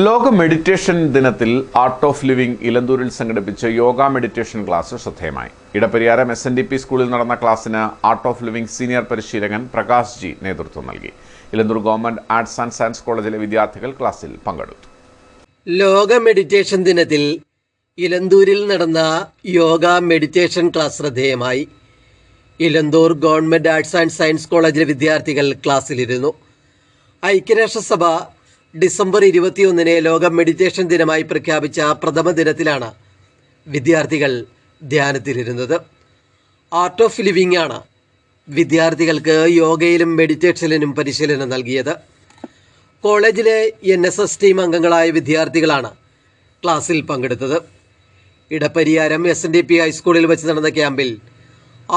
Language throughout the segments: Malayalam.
ലോക മെഡിറ്റേഷൻ ദിനത്തിൽ ആർട്ട് ഓഫ് ലിവിംഗ് ഇലന്തൂരിൽ സംഘടിപ്പിച്ച യോഗ മെഡിറ്റേഷൻ ക്ലാസ് ശ്രദ്ധേയമായി. ഇടപ്പരിയാരം SNDP സ്കൂളിൽ നടന്ന ക്ലാസ്സിന് ആർട്ട് ഓഫ് ലിവിംഗ് സീനിയർ പരിശീലകൻ പ്രകാശ് ജി നേതൃത്വം നൽകി. Elanthoor government arts and science കോളേജിലെ വിദ്യാർത്ഥികൾ ക്ലാസ്സിൽ പങ്കെടുത്തു. ലോക മെഡിറ്റേഷൻ ദിനത്തിൽ ഇലന്തൂരിൽ നടന്ന യോഗ മെഡിറ്റേഷൻ ക്ലാസ് ശ്രദ്ധേയമായി. Elanthoor government arts and science കോളേജിലെ വിദ്യാർത്ഥികൾ ക്ലാസ്സിലിരുന്നു. ഐക്യരാഷ്ട്രസഭ ഡിസംബർ 21 ലോക മെഡിറ്റേഷൻ ദിനമായി പ്രഖ്യാപിച്ച പ്രഥമ ദിനത്തിലാണ് വിദ്യാർത്ഥികൾ ധ്യാനത്തിലിരുന്നത്. ആർട്ട് ഓഫ് ലിവിംഗ് ആണ് വിദ്യാർത്ഥികൾക്ക് യോഗയിലും മെഡിറ്റേഷനിലും പരിശീലനം നൽകിയത്. കോളേജിലെ NSS ടീം അംഗങ്ങളായ വിദ്യാർത്ഥികളാണ് ക്ലാസ്സിൽ പങ്കെടുത്തത്. ഇടപ്പരിയാരം SNDP ഹൈസ്കൂളിൽ വെച്ച് നടന്ന ക്യാമ്പിൽ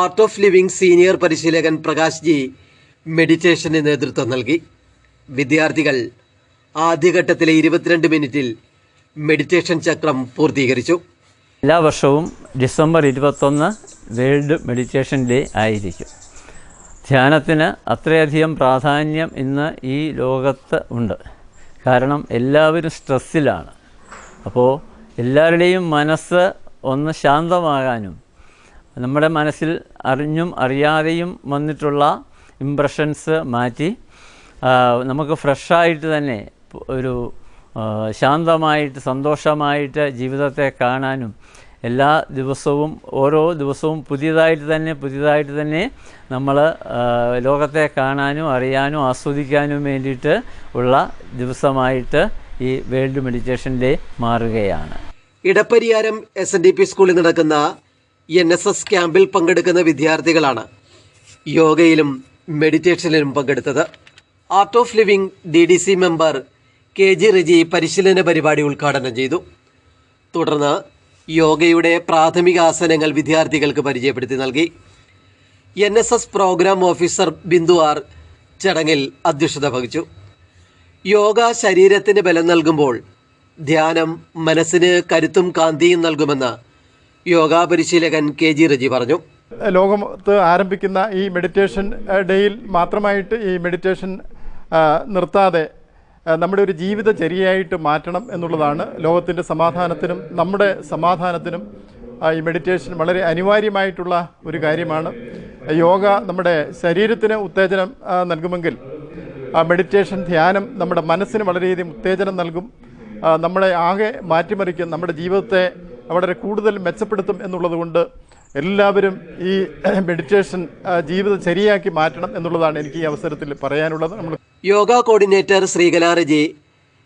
ആർട്ട് ഓഫ് ലിവിംഗ് സീനിയർ പരിശീലകൻ പ്രകാശ് ജി മെഡിറ്റേഷന് നേതൃത്വം നൽകി. വിദ്യാർത്ഥികൾ ആദ്യഘട്ടത്തിലെ 22 മിനിറ്റിൽ മെഡിറ്റേഷൻ ചക്രം പൂർത്തീകരിച്ചു. എല്ലാ വർഷവും ഡിസംബർ 21 വേൾഡ് മെഡിറ്റേഷൻ ഡേ ആയിരിക്കും. ധ്യാനത്തിന് അത്രയധികം പ്രാധാന്യം ഇന്ന് ഈ ലോകത്ത് ഉണ്ട്. കാരണം എല്ലാവരും സ്ട്രെസ്സിലാണ്. അപ്പോൾ എല്ലാവരുടെയും മനസ്സ് ഒന്ന് ശാന്തമാകാനും നമ്മുടെ മനസ്സിൽ അറിഞ്ഞും അറിയാതെയും വന്നിട്ടുള്ള ഇംപ്രഷൻസ് മാറ്റി നമുക്ക് ഫ്രഷായിട്ട് തന്നെ ഒരു ശാന്തമായിട്ട് സന്തോഷമായിട്ട് ജീവിതത്തെ കാണാനും എല്ലാ ദിവസവും ഓരോ ദിവസവും പുതിയതായിട്ട് തന്നെ നമ്മൾ ലോകത്തെ കാണാനും അറിയാനും ആസ്വദിക്കാനും വേണ്ടിയിട്ട് ഉള്ള ദിവസമായിട്ട് ഈ വേൾഡ് മെഡിറ്റേഷൻ ഡേ മാറുകയാണ്. ഇടപ്പരിയാരം SNDP സ്കൂളിൽ നടക്കുന്ന NSS ക്യാമ്പിൽ പങ്കെടുക്കുന്ന വിദ്യാർത്ഥികളാണ് യോഗയിലും മെഡിറ്റേഷനിലും പങ്കെടുത്തത്. Art of living DDC member KG Reji പരിശീലന പരിപാടി ഉദ്ഘാടനം ചെയ്തു. തുടർന്ന് യോഗയുടെ പ്രാഥമിക ആസനങ്ങൾ വിദ്യാർത്ഥികൾക്ക് പരിചയപ്പെടുത്തി നൽകി. NSS program officer Bindu R ചടങ്ങിൽ അധ്യക്ഷത വഹിച്ചു. യോഗ ശരീരത്തിന് ബലം നൽകുമ്പോൾ ധ്യാനം മനസ്സിന് കരുത്തും കാന്തിയും നൽകുമെന്ന് യോഗ പരിശീലകൻ KG റെജി പറഞ്ഞു. ലോകത്ത് ആരംഭിക്കുന്ന ഈ മെഡിറ്റേഷൻ ഡേയിൽ മാത്രമായിട്ട് ഈ മെഡിറ്റേഷൻ നിർത്താതെ നമ്മുടെ ഒരു ജീവിതചര്യയായിട്ട് മാറ്റണം എന്നുള്ളതാണ്. ലോകത്തിൻ്റെ സമാധാനത്തിനും നമ്മുടെ സമാധാനത്തിനും ഈ മെഡിറ്റേഷൻ വളരെ അനിവാര്യമായിട്ടുള്ള ഒരു കാര്യമാണ്. യോഗ നമ്മുടെ ശരീരത്തിന് ഉത്തേജനം നൽകുമെങ്കിൽ മെഡിറ്റേഷൻ ധ്യാനം നമ്മുടെ മനസ്സിന് വളരെയധികം ഉത്തേജനം നൽകും. നമ്മളെ ആകെ മാറ്റിമറിക്കും, നമ്മുടെ ജീവിതത്തെ വളരെ കൂടുതൽ മെച്ചപ്പെടുത്തും എന്നുള്ളതുകൊണ്ട് എല്ലാവരും ഈ മെഡിറ്റേഷൻ ജീവിതചര്യയാക്കി മാറ്റണം എന്നുള്ളതാണ് എനിക്ക് ഈ അവസരത്തിൽ പറയാനുള്ളത്. Yoga coordinator Sreekala Reji,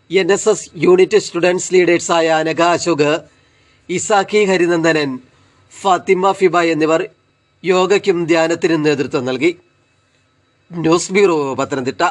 NSS unit students ലീഡേഴ്സായ അനഘ അശോക്, ഇസാഖി ഹരിനന്ദനൻ, ഫാത്തിമ ഫിബ എന്നിവർ യോഗയ്ക്കും ധ്യാനത്തിനും നേതൃത്വം നൽകി. News bureau, Pathanamthitta.